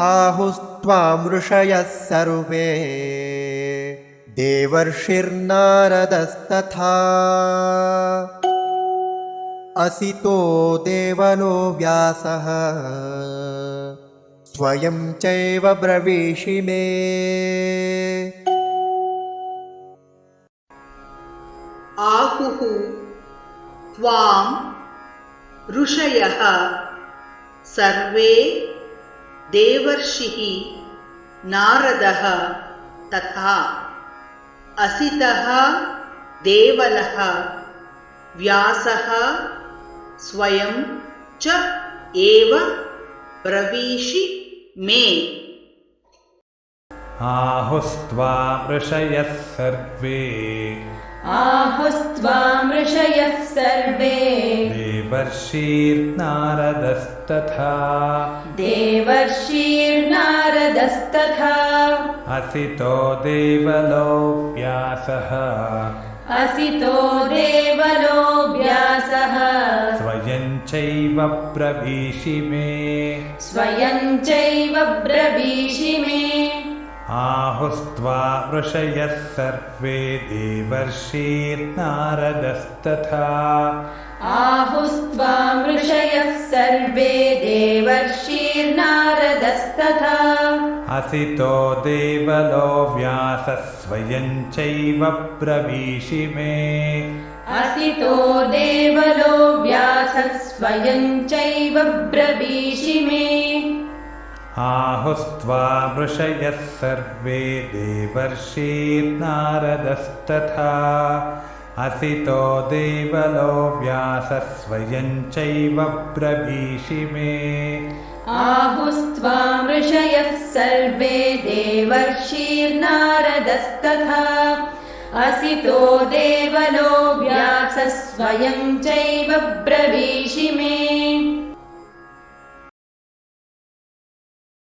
आहुस्त्वां ऋषयः सर्वे देवर्षिर्नारदस्तथा असितो देवलो व्यासः स्वयं चैव ब्रवीषि मे। आहुः त्वां ऋषयः सर्वे देवर्षिः नारदः तथा असितः देवलः व्यासः स्वयं च एव ब्रवीषि मे। आहुस्त्वां ऋषयः सर्वे देवर्षिर्नारदस्तथा असितो देवलो व्यासः स्वयं चैव ब्रवीषि मे। आहुस्त्वां ऋषयः सर्वे देवर्षिर्नारदस्तथा असितो देवलो व्यासः स्वयं चैव ब्रवीषि मे। आहुस्त्वां ऋषयः सर्वे देवर्षिर्नारदस्तथा असितो देवलो व्यासः स्वयं चैव ब्रवीषि मे। असितो देवलो व्यासः स्वयं चैव ब्रवीषि